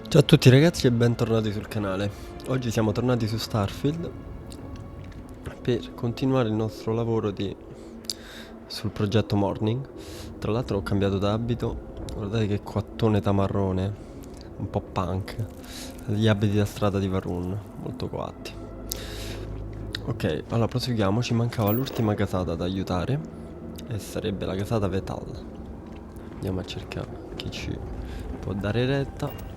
Ciao a tutti ragazzi e bentornati sul canale. Oggi siamo tornati su Starfield per continuare il nostro lavoro sul progetto Mourning. Tra l'altro ho cambiato d'abito, guardate che quattone tamarrone, un po' punk, gli abiti da strada di Varun, molto coatti. Ok, allora proseguiamo, ci mancava l'ultima casata da aiutare e sarebbe la Casata Veth'Aal. Andiamo a cercare chi ci può dare retta.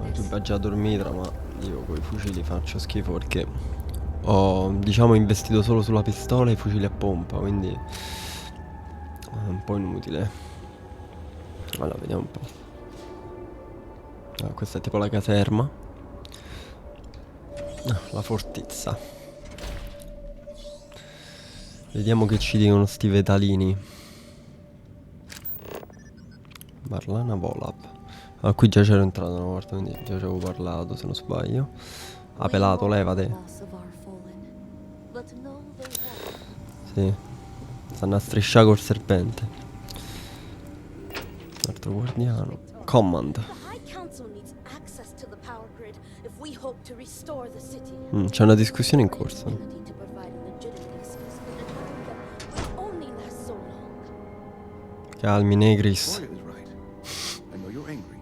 Oggi va già a dormire, ma io con i fucili faccio schifo perché ho, diciamo, investito solo sulla pistola e i fucili a pompa, quindi è un po' inutile. Allora, vediamo un po'. Ah, questa è tipo la caserma. Ah, la fortezza. Vediamo che ci dicono sti vetalini. Marlana Volap. Ah, qui già c'ero entrato una volta, quindi già ci avevo parlato, se non sbaglio. Ah, pelato, levate. Sì. Stanno a strisciare col serpente. Altro guardiano. Command. C'è una discussione in corso. Calmi, Negris. I know you're angry,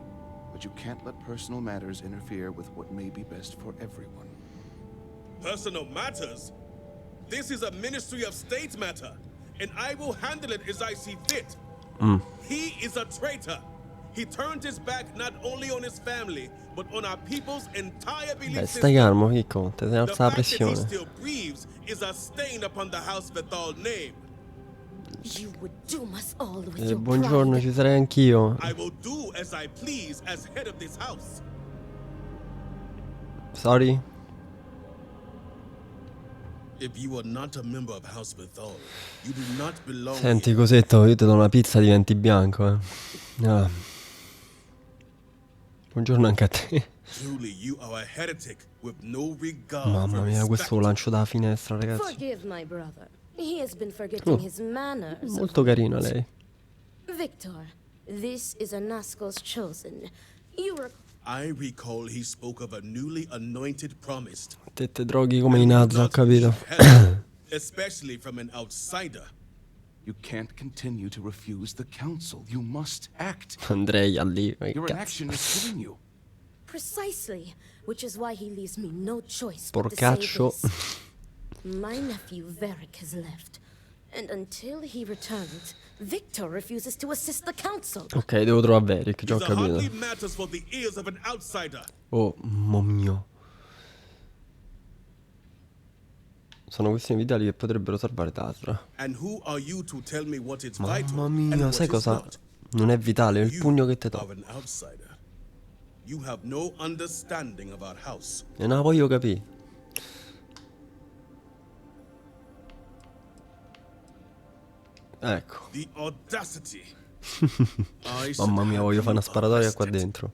but you can't let personal matters interfere with what may be best for everyone. Personal matters? This is a Ministry of State matter, and I will handle it as I see fit. He is a traitor. He turned his back not only on his family, but on our people's entire belief system. Stai calmo, Chicco, ti sei The alza la fact that he pressione. still breathes is a stain upon the House Veth'Aal name. You would doom us all with your Buongiorno, pride. ci sarei anch'io. I will do as I please as head of this house. Sorry? If you are not a member of House Veth'Aal, you do not belong Senti, here. cosetto, io ti do una pizza e diventi bianco, Ah. Buongiorno anche a te. Truly, you are a heretic with no regard Mamma for mia, questo lo respect. lancio dalla finestra, ragazzi. Forgive my brother. He has been forgetting his manners. Molto carina lei. Victor, this is a Nascos chosen. You were I recall he spoke of a newly anointed promised. Te droghi come i and nazi, ho not capito. leave heaven, especially from an outsider. You can't continue to refuse the council. You must act. Andrea lì, ma che Your cazzo. inaction is killing you. precisely, which is why he leaves me no choice but to say Porcaccio. this. My nephew Varric has left, and until he returns, Victor refuses to assist the council. Ok, devo trovare Veric, già ho These are hardly capito. matters for the ears of an outsider. Oh, mio. Sono questioni vitali che potrebbero salvare Tasra. And who are you to tell me what is vital Mamma and mia, what sai is cosa? not? Non è vitale, è il You pugno che ti do. are an outsider. You have no understanding of our house. E non la voglio capire. Ecco. The audacity. Mamma mia, voglio fare una sparatoria qua dentro.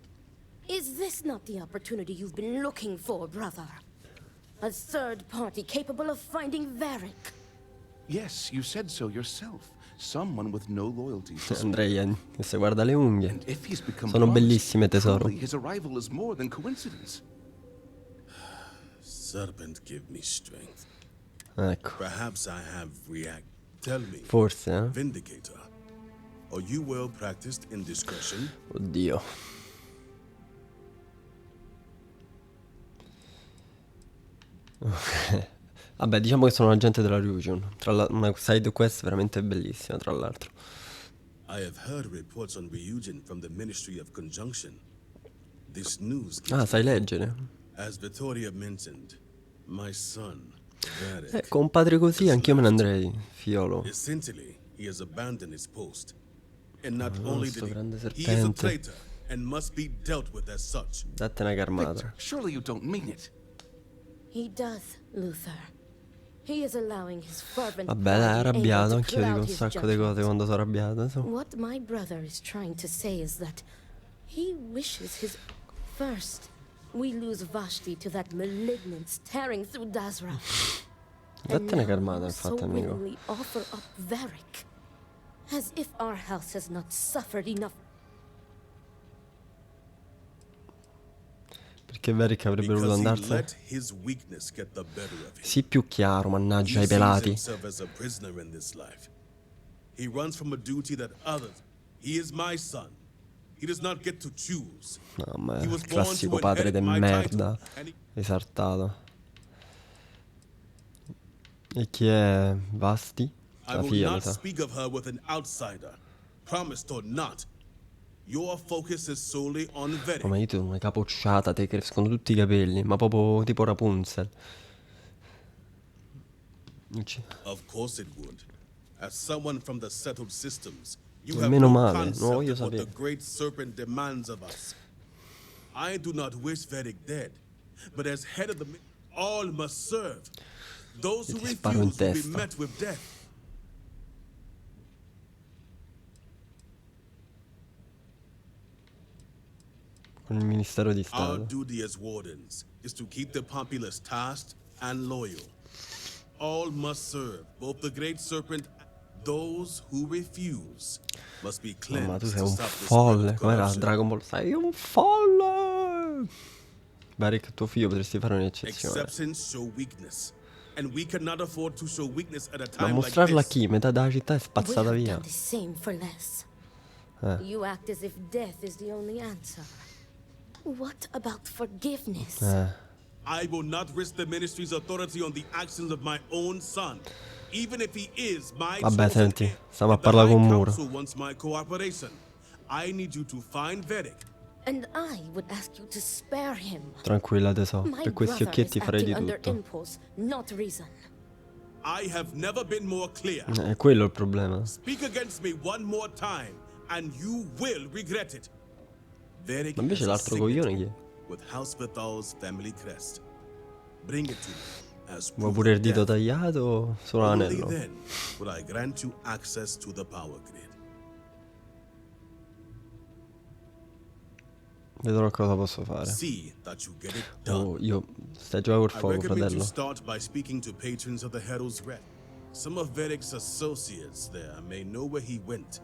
Is this not the opportunity you've been looking for, brother? A third party capable of finding Varric. Yes, you said so yourself. Someone with no loyalties to Andrea, se guarda le unghie. And if he's become Sono promised, bellissime, tesoro. truly his arrival is more than coincidence. Serpent, give me strength. Ecco, Perhaps I have react. Tell me, forse, Vindicator, are you well practiced in discretion? Oddio. Vabbè, diciamo che sono un agente della Ryujin. Una side quest veramente bellissima, tra l'altro. I have heard reports on Ryujin from the Ministry of Conjunction. This news gives Ah, sai me hope. leggere? As Vittoria mentioned, my son, Varric, Con un padre così anch'io me ne andrei, fiolo. essentially, he has abandoned his post. And not only sto did grande he is a serpente. traitor and must be dealt with as such. Date una carmata. Victor, surely you don't mean it. He does, Luther. He is allowing his fervent Vabbè, pride dai, è and arrabbiato, anger to anch'io dico cloud un his sacco di cose judgment. quando sono arrabbiato, insomma. What my brother is trying to say is that he wishes his first we lose Vashti to that malignance tearing through Dasra. Date una And carmata, now infatti, so amico. willingly offer up Varric. As if our house has not suffered enough. Perché Varric avrebbe voluto Because he andarsene? let his weakness get the better of him. Sii più chiaro, mannaggia He ai sees pelati. himself as a prisoner in this life. He runs from a duty that others. He is my son. He does not get to choose. No, ma è He il was born classico to padre inherit de my merda, title, and he- esartato. E chi è Vasti? I La will figlia, mi not sa. speak of her with an outsider, promised or not. Your focus is solely on Oh, vetting. ma io ti do una capocciata, te crescono tutti i capelli, ma proprio tipo Rapunzel. Dici, Of course it would. As someone from the settled systems, you E have meno no male, non concept voglio of what the sapere. great serpent demands of us. I do not wish Vedic dead, but as head of the all must serve. Those who ti sparo in refuse will be testa. met with death. Con il Ministero di Our Stato. duty as wardens is to keep the populace tasked and loyal. All must serve, both the great serpent and those who refuse must be Oh, ma tu cleansed sei to un stop the spread folle, of com'era corruption. Dragon Ball? Sei un folle! Varric, tuo figlio, potresti fare un'eccezione. Exceptions show weakness, and we cannot afford to show weakness at a Ma time like mostrarla a this. chi? Metà della città è We spazzata have via. done the same for less. You act as if death is the only answer. What about forgiveness? I will not risk the ministry's authority on the actions of my own son, even if he is my Vabbè, chosen senti, heir. stiamo a If the parlare High con Muro. Council wants my cooperation, I need you to find Vedic. And I would ask you to spare him. Tranquilla, tesoro. My Per questi brother is occhietti farei di acting under tutto. impulse, not reason. I have never been more clear. È quello il problema. Speak against me one more time, and you will regret it. Vedic Ma invece has a l'altro coglione signet chi è? with House Veth'Aal's family crest. Bring it to me as Vuoi proof pure il of dito death. tagliato o solo Only l'anello? then would I grant you access to the power grid. Vedrò cosa posso fare. See that you get it done. Oh, io stai giocando col I fuoco, recommend you fratello. start by speaking to patrons of the Herald's Rete. Some of Vedic's associates there may know where he went.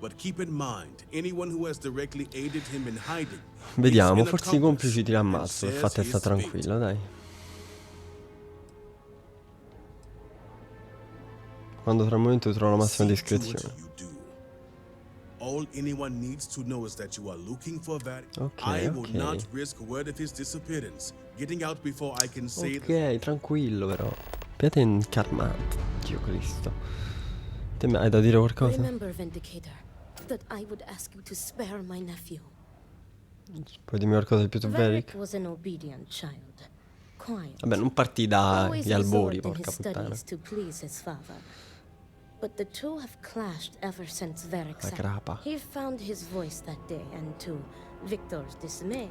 But keep in mind, anyone who has directly aided him in hiding. Vediamo, is an forse i accomplice complici ti and ammazzo. shares Infatti sta his fate. tranquillo, dai. Quando sarà il momento trovo la massima See to it discrezione. you do. All anyone needs to know is that you are looking for Vedic. Ok, I will ok. not risk word of his disappearance. Getting out before I can say Ok, tranquillo però. Piate incarnati. Dio Cristo. Te mi hai da dire qualcosa? Remember, Vindicator, that I would ask you to spare my nephew. Puoi dirmi qualcosa di più su Varric Varric? was an obedient child. Quiet. Vabbè, non parti Always dagli albori, absorbed in porca his puttana. studies to please his father. But the two have clashed ever since Varric La said crapa. he found his voice that day, and to Victor's dismay,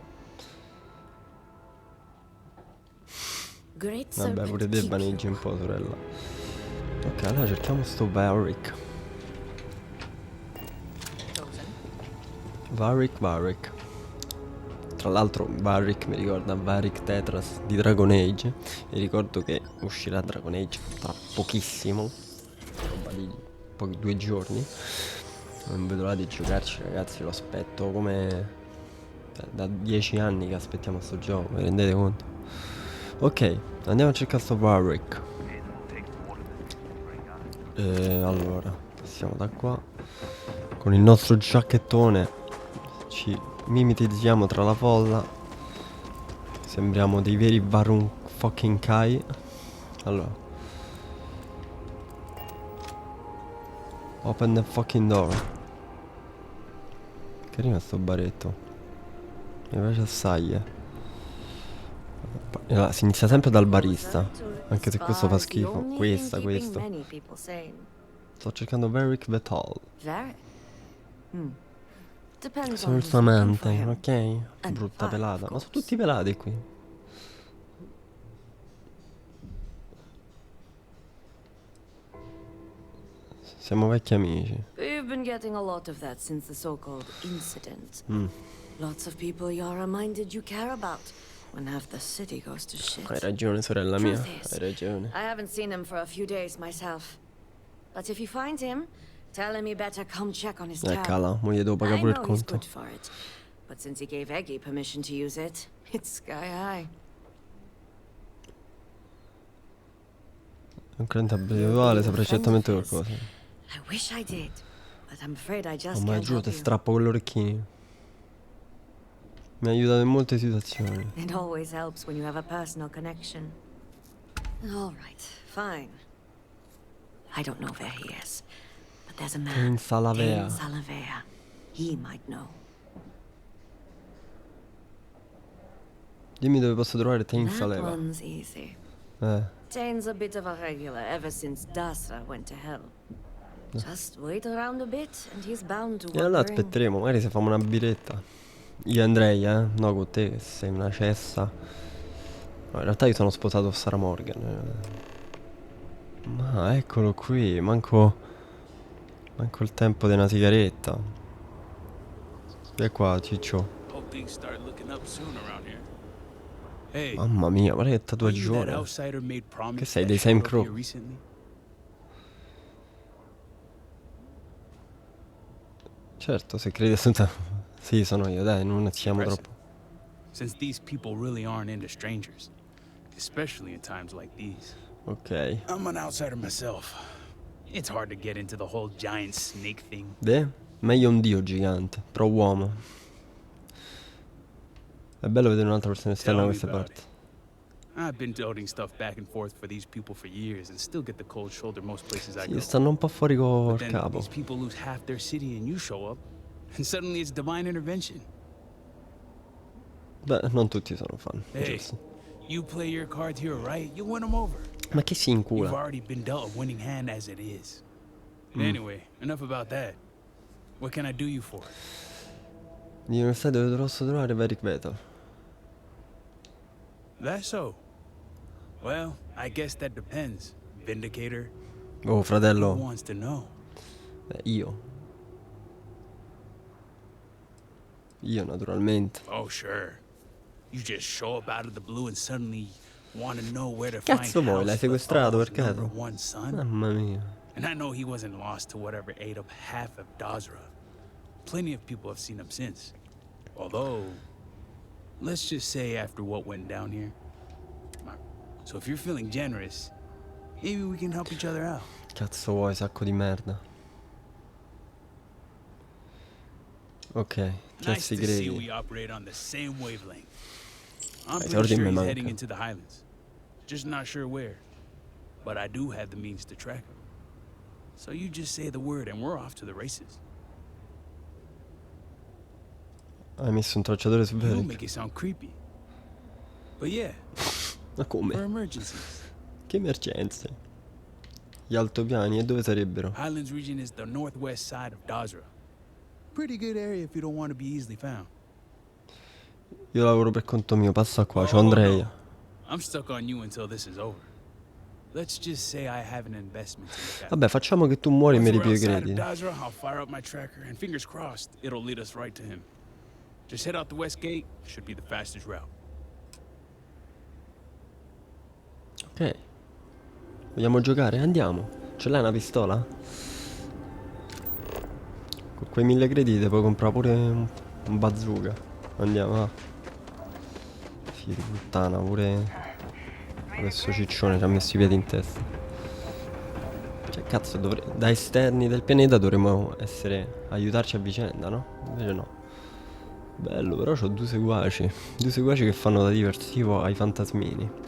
Great Vabbè, Serpent pure te keep vaneggi you. un po', sorella. Ok, allora cerchiamo sto Varric. Varric. Tra l'altro Varric mi ricorda Varric Tetras di Dragon Age. E ricordo che uscirà Dragon Age tra pochissimo. Roba di pochi 2 giorni. Non vedo l'ora di giocarci, ragazzi, lo aspetto come da 10 anni che aspettiamo sto gioco, vi rendete conto? Ok, andiamo a cercare sto Varric. Allora, passiamo da qua. Con il nostro giacchettone ci mimetizziamo tra la folla. Sembriamo dei veri Varun fucking Kai. Allora, open the fucking door. Carino sto baretto. Mi piace assai. Allora, si inizia sempre dal barista. Anche se questo fa schifo. Questo. Sto cercando Varric Veth'Aal. Sono il suo amante, ok? Brutta pelata. Ma sono tutti pelati qui. Siamo vecchi amici. We've been getting a lot of that since the so-called incident. Lots of people you're reminded you care about when half the city goes to shit. Hai ragione, sorella mia. Truth is, Hai ragione. I haven't seen him for a few days myself. But if you find him, Tell him he better come check on his tab. Cala, mo gli devo pagare I pure il know he's conto. good for it, but since he gave Eggy permission to use it, it's sky high. Un cliente abituale saprà certamente qualcosa. I wish I did, but I'm afraid I Oh, just ma can't giuro, help ti you. strappo con le orecchini. Mi ha aiutato in molte situazioni. It always helps when you have a personal connection. All right, fine. I don't know where he is, but there's a man. In Salavea. In Salavea. He might know. Dimmi dove posso trovare Tain That Saleva. one's easy. Tane's a bit of a regular ever since Dasra went to hell. Just wait around a bit and he's bound to E allora wander in. aspetteremo, magari se facciamo una biretta. Io andrei, no con te che sei una cessa. No, in realtà io sono sposato Sarah Morgan. Ma eccolo qui, manco il tempo di una sigaretta. E qua, ciccio. Hope things start looking up soon around here. Hey, Mamma mia, guarda che are you that tatuaggione. outsider made promise Che sei, that dei showed Sam up Crow? here recently? Certo, se credi assolutamente. Sì, sono io, dai, non siamo troppo. Since these people really aren't into strangers, especially in times like these. Ok. I'm an outsider myself. It's hard to get into the whole giant snake thing. Meglio un dio gigante, pro uomo. È bello vedere un'altra persona esterna da Tell me queste about parti. I've been toting stuff back and forth for these people for years and still get the cold shoulder most places I Sì, go. stanno un po' fuori col But then capo. these people lose half their city and you show up, and suddenly it's divine intervention. Beh, non tutti sono fan, Hey, giusto. you play your cards here right, you win them over. Ma che si You've incula? already been dealt a winning hand as it is. Anyway, enough about that. What can I do you for? Di università dove posso trovare Veric Veth'Aal. That's so. Well, I guess that depends. Vindicator. Oh, Who fratello. wants to know? Io. Io, naturalmente. Oh, sure. You just show up out of the blue and suddenly want to know where to Cazzo find vuoi? L'hai house for sequestrato per Thal's caso? number one son. Mamma mia. And I know he wasn't lost to whatever ate up half of Dazra. Plenty of people have seen him since. Although, let's just say after what went down here. So if you're feeling generous, maybe we can help each other out. Cazzo vuoi, sacco di merda. Ok, Nice chessi to see we gregi. operate on the same wavelength. I'm Dai, pretty ordine sure me he's manca. heading into the Highlands. Just not sure where. But I do have the means to track him. So you just say the word and we're off to the races. Hai messo un tracciatore su You Veric? make it sound creepy. But yeah, Ma for come? emergencies. Che emergenze? Gli altopiani e dove sarebbero? Highlands region is the northwest side of Dazra. Pretty good area if you don't want to be easily found. Io lavoro per conto mio, passa qua, c'ho Oh, Andrea. no. I'm stuck on you until this is over. Let's just say I have an investment to look at. Vabbè, facciamo che tu muori e mi Once we're ripio i outside of crediti. Dazra, I'll fire up my tracker and fingers crossed, it'll lead us right to him. Just head out the west gate, should be the fastest route. Ok. Vogliamo giocare? Andiamo. Ce l'hai una pistola? Con quei 1000 crediti puoi comprare pure un bazooka. Andiamo, va. Figlio di puttana, pure questo ciccione ci ha messo i piedi in testa. Cioè, cazzo, da esterni del pianeta dovremmo aiutarci a vicenda, no? Invece no. Bello, però c'ho due seguaci. Due seguaci che fanno da diversivo ai fantasmini.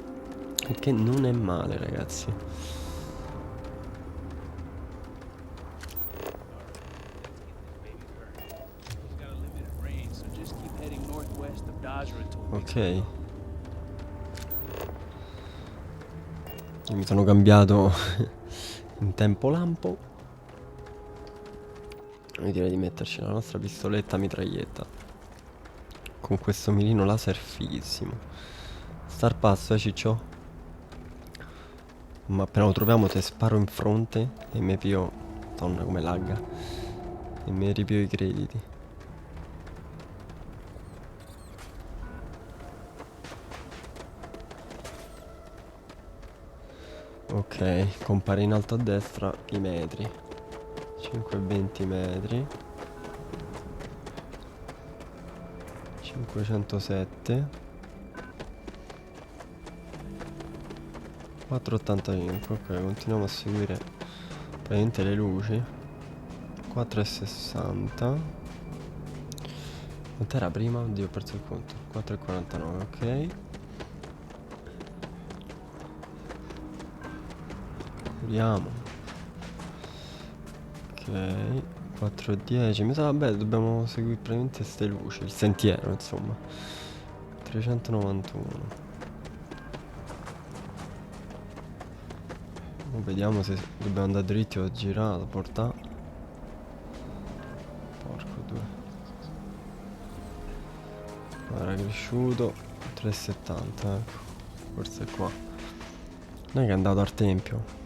Il che non è male, ragazzi. Ok. Io mi sono cambiato in tempo lampo. Io direi di metterci la nostra pistoletta mitraglietta con questo mirino laser fighissimo. Star pass, ciccio. Ma appena lo troviamo te sparo in fronte e mi pio. Madonna come lagga. E mi ripio i crediti. Ok, compare in alto a destra i metri. 520 metri. 507. 485. Ok, continuiamo a seguire praticamente le luci. 4,60. Quant'era prima? Oddio, ho perso il conto. 4,49, ok. Vediamo. Ok, 4,10. Mi sa, vabbè, dobbiamo seguire praticamente queste luci. Il sentiero, insomma. 391. Vediamo se dobbiamo andare dritti o girare, portare. Porco due. Era cresciuto. 3,70, ecco. Forse è qua. Non è che è andato al tempio.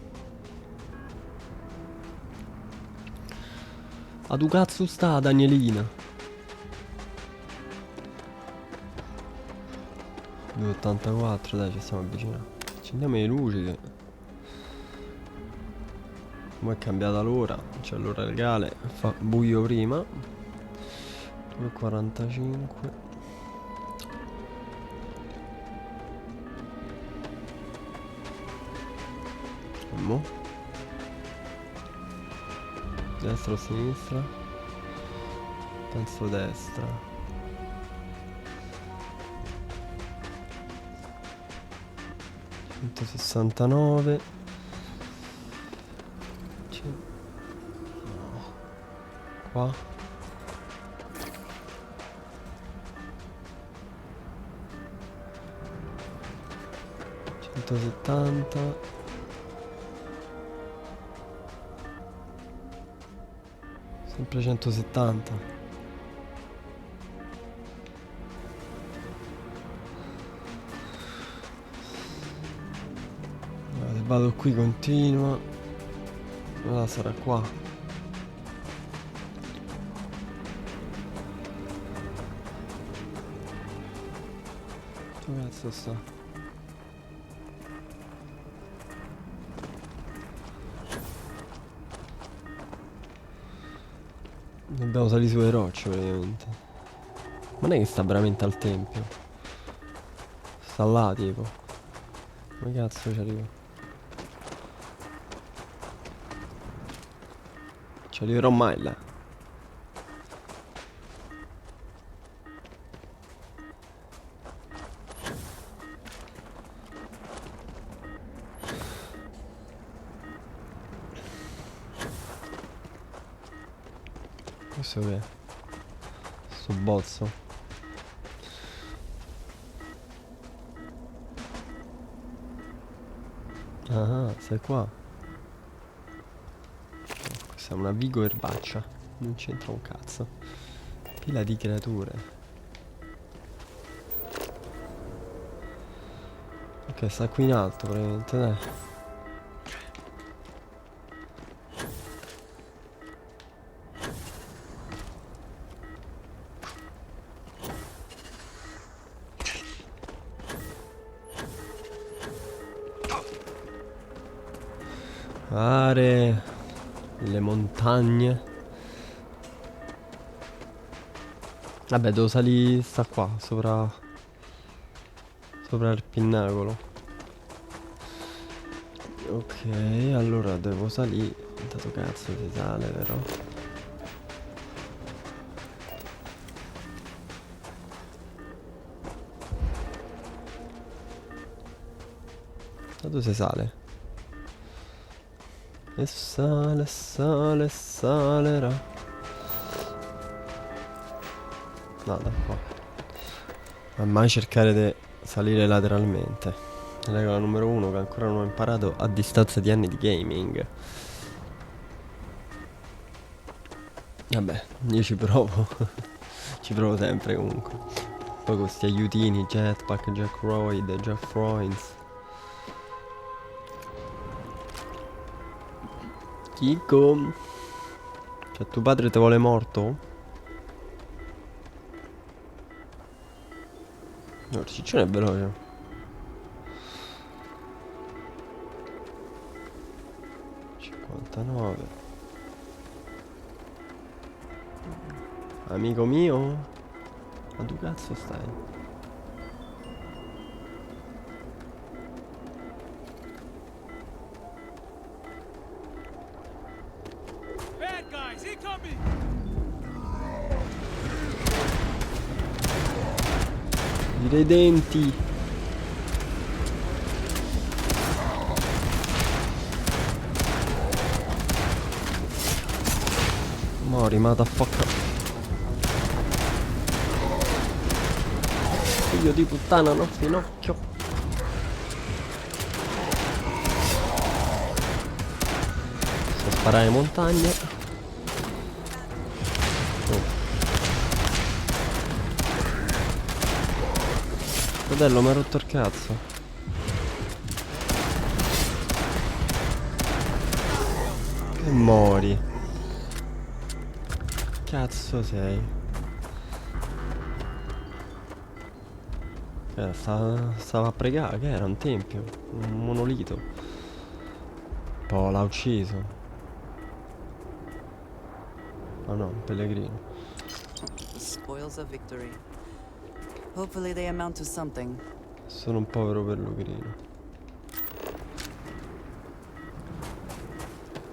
A tu cazzo sta, Danielina? 2,84, dai, ci stiamo avvicinando. Accendiamo le luci che... Come è cambiata l'ora? C'è l'ora legale. Fa buio prima. 2,45. E mo? Destra o sinistra? Penso destra. $169. No. Qua. $170. Sempre 170. Allora, se vado qui continua. Allora sarà qua. Dove cazzo sta? Dobbiamo salire sulle rocce praticamente. Ma non è che sta veramente al tempio. Sta là tipo. Come cazzo ci arrivo? Ci arriverò mai là. Questo che è? Sto bozzo. Ah, sei qua. Questa è una vigo erbaccia. Non c'entra un cazzo. Pila di creature. Ok, sta qui in alto praticamente, dai. Mare, le montagne. Vabbè, devo salire, sta qua, sopra il pinnacolo. Ok, allora devo salire. Intanto cazzo si sale, però. Da dove si sale? E sale, sale, salerà. No, da qua. Ma mai cercare di salire lateralmente. Regola numero 1 che ancora non ho imparato a distanza di anni di gaming. Vabbè, io ci provo. Ci provo sempre comunque. Poi con sti aiutini, jetpack, jackroid, jackfroins. Chico. Cioè tuo padre te vuole morto? No, il ciccione è veloce. $59. Amico mio? Ma tu cazzo stai? Bad guys, incoming! Direi denti. Mori, motherfucker. Figlio di puttana, no? Finocchio. So sparare in montagna. Oh. Fratello, mi ha rotto il cazzo. E mori. Cazzo sei? Stava a pregare, che era? Un tempio? Un monolito? Poi l'ha ucciso. Oh no, un pellegrino. The spoils of victory. Hopefully they amount to something. Sono un povero pellegrino.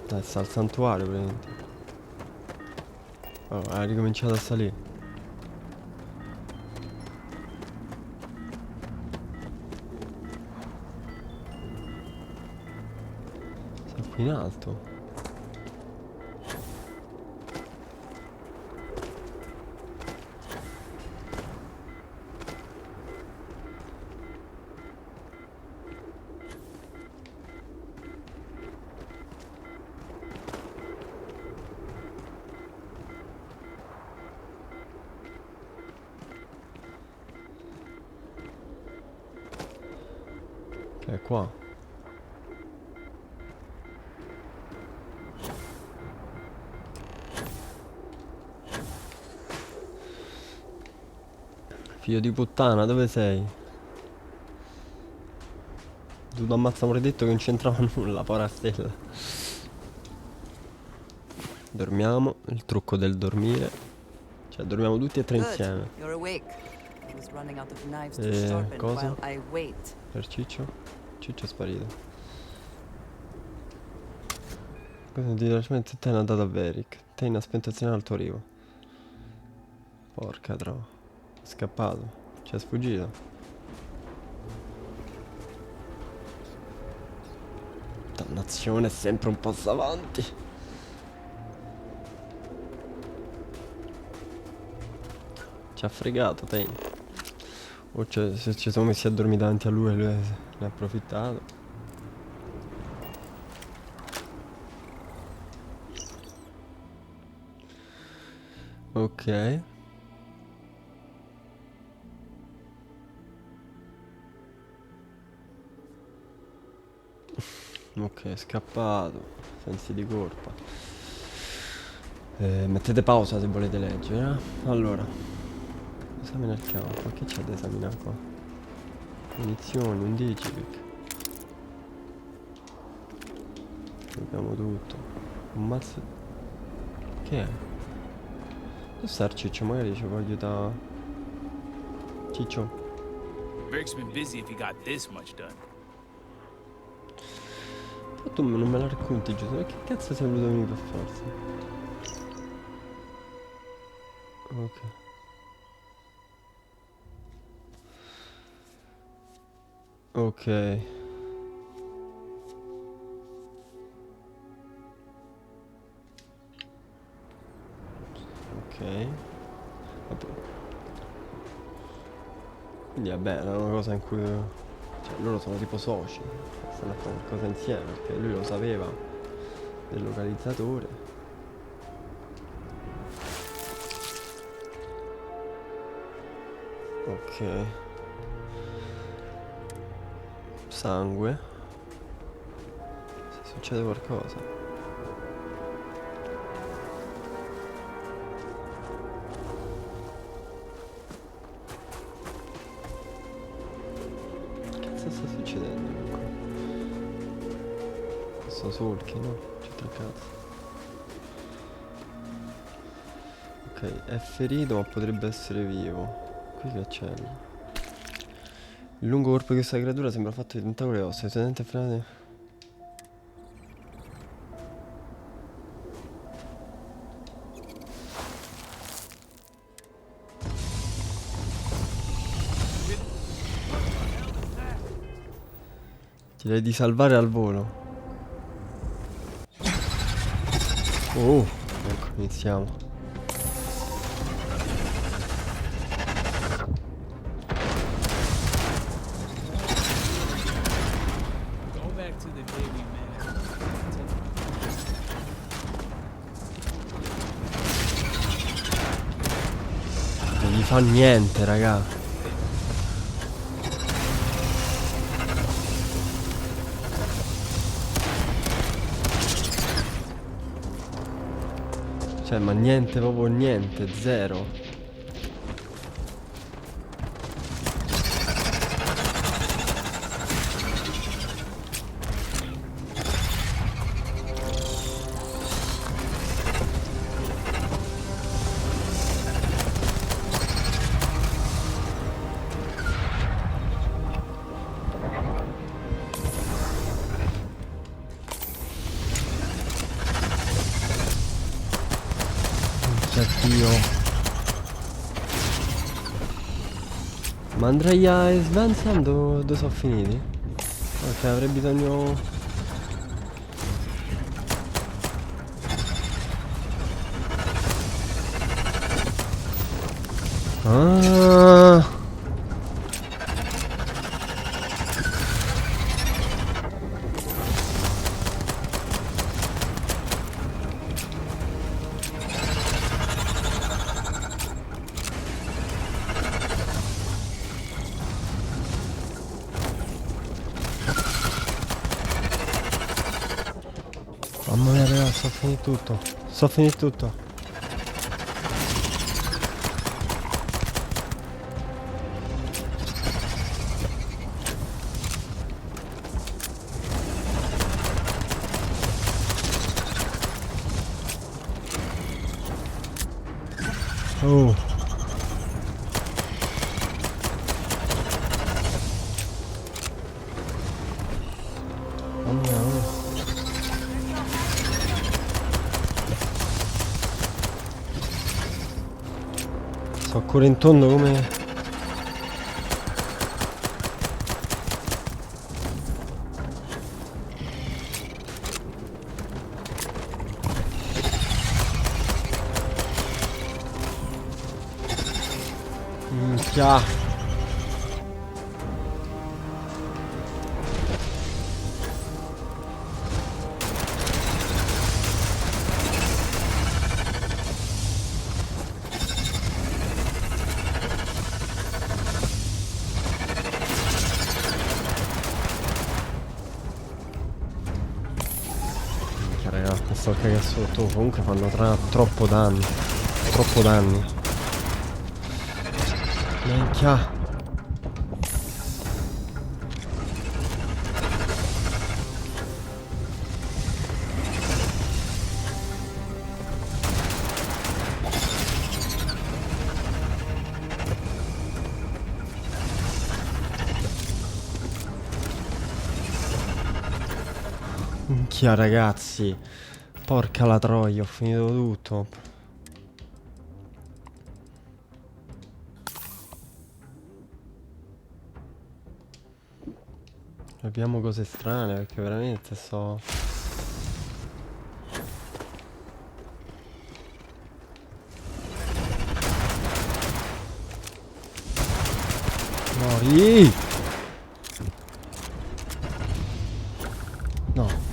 Dai, sta al santuario, praticamente. Oh, ha ricominciato a salire. Sta qui in alto. Che è qua. Figlio di puttana, dove sei? Dovuto ammazzare un redetto che non c'entrava nulla, povera stella. Dormiamo, il trucco del dormire. Cioè, dormiamo tutti e tre Good. insieme. You're awake. I was running out of knives to Eh, sharpen cosa? while I wait. Per Ciccio? Ciccio è sparito. Questo di trasferimento te ne ha dato a Veric. Te in aspettazione al tuo arrivo. Porca trova. È scappato. Ci è sfuggito. Dannazione, è sempre un passo avanti. Ci ha fregato, te. O se ci siamo messi a dormire davanti a lui, lui ne ha approfittato. Ok. Ok, è scappato. Sensi di colpa. Mettete pausa se volete leggere. Allora. Esamina il campo. Ma che c'è da esaminare qua? Munizioni, un digipic. Abbiamo tutto. Un mazzo. Che è? Dove sta il Ciccio? Magari ci può aiutare. Ciccio. Beric's been busy if he got this much done. Ma tu non me la racconti, Giuseppe? Ma che cazzo sei voluto venire per forza? Ok. Ok. Ok. Vabbè. Quindi vabbè, è una cosa in cui... Cioè, loro sono tipo soci. Stanno a fare qualcosa insieme, perché lui lo sapeva del localizzatore. Ok. Sangue. Se succede qualcosa. Che sta succedendo qua? Questo solchi, no? C'è tra cazzo. Ok, Ok, è ferito ma potrebbe essere vivo. Qui che c'è? Il lungo corpo di questa creatura sembra fatto di tentacoli e ossa. I suoi denti affilati. Direi di salvare al volo. Oh, ecco, iniziamo. Go back to the day we met. Non gli fa niente, raga. Cioè, ma niente, proprio niente, zero. Dio. Ma andrei a Svanziam dove sono finiti? Ok, avrei bisogno... Ah. Mamma mia ragazzi, sto finito tutto. Sto finito tutto. Oh. Mamma mia, oh. Sto ancora in tondo come... Minchia. Raga, questo che sotto comunque fanno troppo danni. Troppo danni. Minchia. Minchia ragazzi. Porca la troia, ho finito tutto. Abbiamo cose strane perché veramente sto... Mori! No.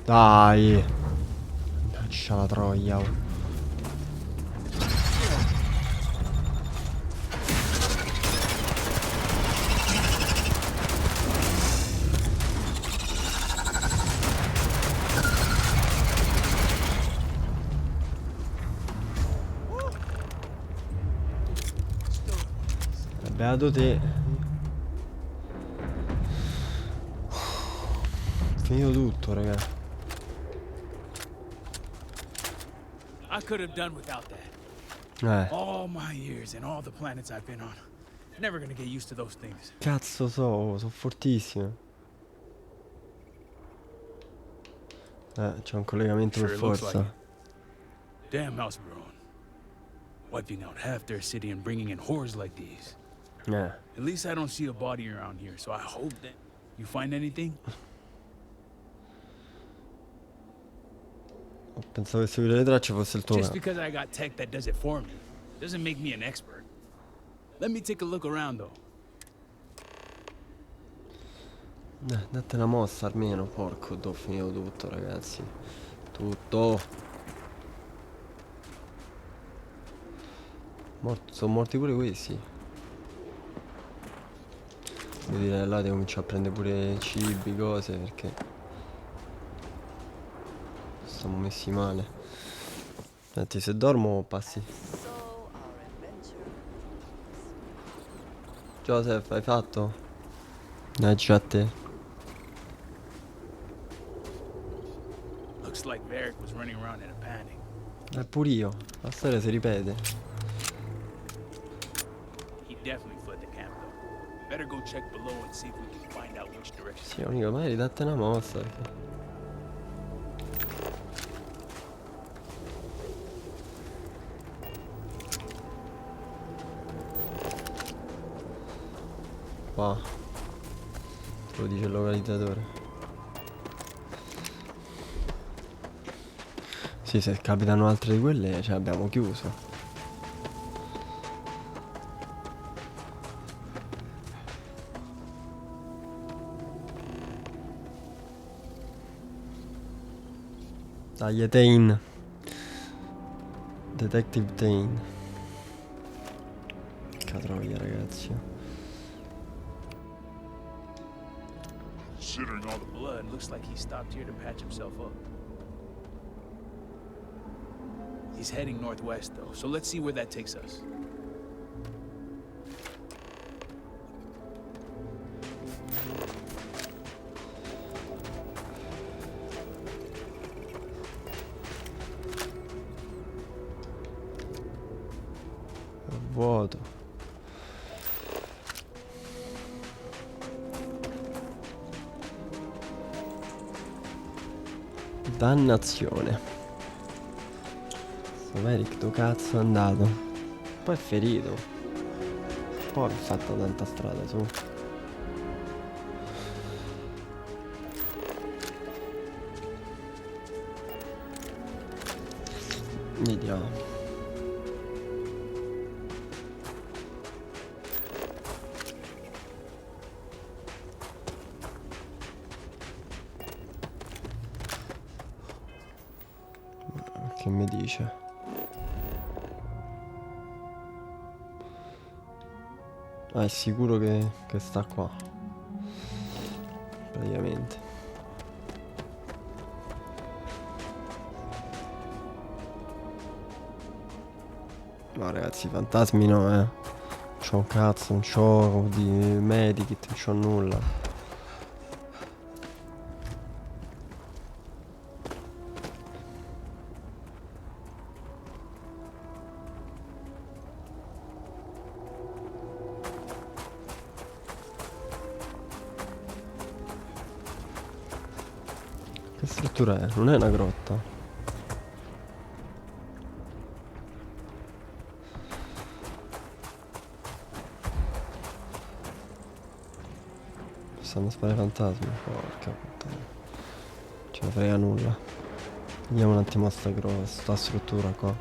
Dai. Lascia la troia. Oh. Beato te. Finito tutto, raga. I could have done without that. All my years and all the planets I've been on. Never gonna get used to those things. Cazzo sono fortissime. C'è un collegamento per Sure looks forza. like it. Damn house we're on. Wiping out half their city and bringing in horrors like these. At least I don't see a body around here, so I hope that... You find anything? Pensavo che se vedere le tracce fosse il tuo Just cane. because I got tech that does it for me doesn't make me an expert. Let me take a look around though. Date una mossa almeno, porco, ho finito tutto, ragazzi. Tutto. Sono morti pure questi. Devo dire, là devo cominciare a prendere pure cibi, cose, perché stiamo messi male. Senti, se dormo passi. Joseph, hai fatto? Già a te. Looks like Varric was running around in a panic. Pure io, la storia si ripete. He definitely fled the camp though. Better go check below and see if we can find out which direction. Sì, unica, magari date una mossa, perché... Qua. Te lo dice il localizzatore. Sì, se capitano altre di quelle, ce l'abbiamo chiuso. Dai, Tain. Detective Tain. Catroia, ragazzi. Considering all the blood, looks like he stopped here to patch himself up. He's heading northwest though, so let's see where that takes us. Vuoto. Dannazione. Sto Eric, dove cazzo è andato? Poi è ferito. Poi ha fatto tanta strada su. Vediamo. Che mi dice? Ah, è sicuro che sta qua. Praticamente. No ragazzi, fantasmi no, Non c'ho un cazzo, non c'ho di medikit, non c'ho nulla. Che struttura è? Non è una grotta. Stanno a sparare fantasmi. Porca puttana. Ce ne frega nulla. Vediamo un attimo sta struttura qua.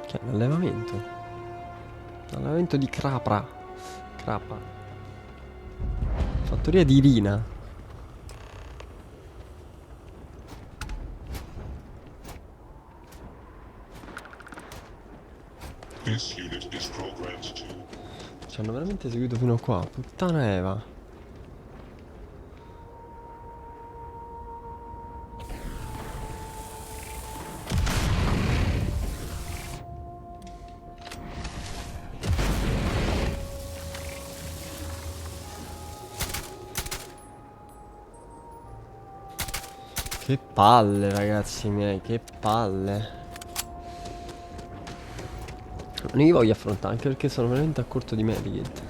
Che è un allevamento. Allevamento di crapa. Fattoria di Irina. Ci hanno veramente seguito fino a qua. Puttana Eva. Che palle, ragazzi miei, che palle. Non li voglio affrontare, anche perché sono veramente a corto di medikit.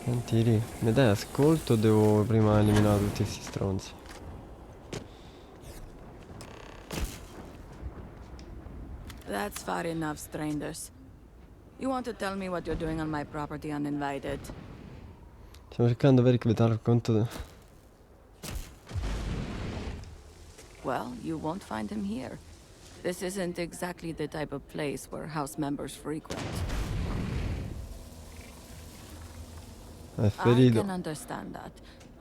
Senti lì, mi dai ascolto o devo prima eliminare tutti questi stronzi? That's far enough, strangers. You want to tell me what you're doing on my property uninvited? Stiamo cercando per dare conto. Well, you won't find him here. This isn't exactly the type of place where house members frequent. È I ferito. can understand that,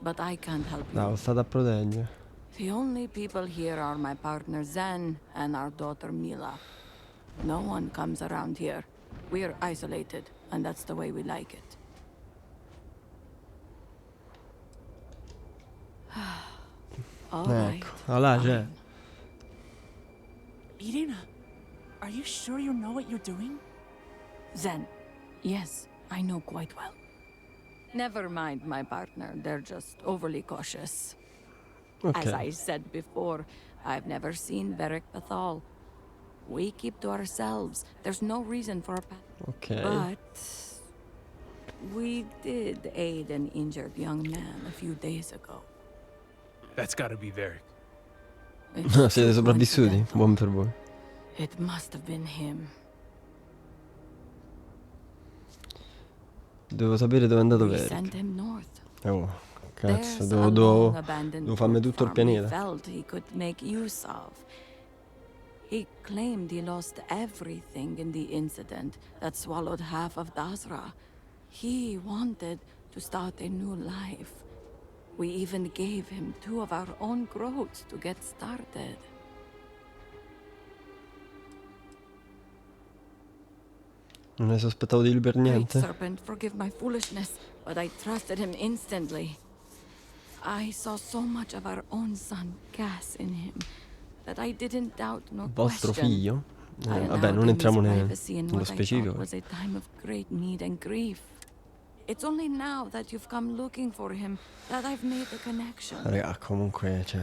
but I can't help No, you. lo state a proteggere. The only people here are my partner Zen and our daughter Mila. No one comes around here. We're isolated, and that's the way we like it. All right. Ecco, là c'è. fine. Irina, are you sure you know what you're doing? Zen, yes, I know quite well. Never mind my partner, they're just overly cautious. As Ok. I said before, I've never seen Veth'Aal. We keep to ourselves. There's no reason for a Ok. But we did aid an injured young man a few days ago. That's gotta be Varric. It's Siete too sopravvissuti? coincidental. Buon per voi. It must have been him. Devo sapere dove è andato We Veric. sent him north. Oh, cazzo, There's devo, a devo, long abandoned devo farmi goat tutto il farm he pianeta. felt he could make use of. He claimed he lost everything in the incident that swallowed half of Dasra. He wanted to start a new life. We even gave him 2 of our own groats to get started. Non ne sospettavo di lui per Great niente. serpent, forgive my foolishness, but I trusted him instantly. I saw so much of our own son gas in him that I didn't doubt nor Vostro question. figlio? I Vabbè, allowed non him entriamo his privacy in nello what I specifico. thought was a time of great need and grief. It's only now that you've come looking for him that I've made the connection. Raga, comunque, cioè,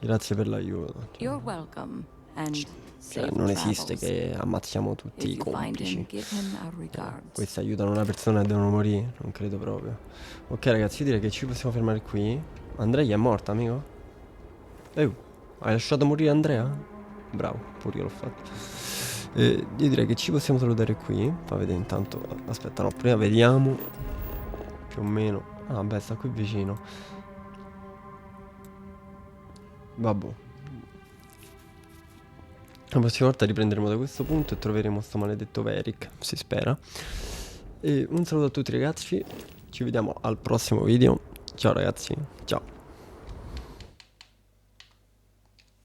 grazie per l'aiuto. You're welcome, and Cioè, safe non esiste travels. che ammazziamo tutti i If you find him, complici. give him our regards. Questi aiutano una persona e devono morire? Non credo proprio. Ok ragazzi, io direi che ci possiamo fermare qui. Andrea è morta, amico? Hai lasciato morire Andrea? Bravo, pure io l'ho fatto. Io direi che ci possiamo salutare qui. Fa vedere intanto. Aspetta, no, prima vediamo. Più o meno. Ah, beh, sta qui vicino. Vabbè. La prossima volta riprenderemo da questo punto e troveremo sto maledetto Veric, si spera. E un saluto a tutti ragazzi, ci vediamo al prossimo video. Ciao ragazzi, ciao.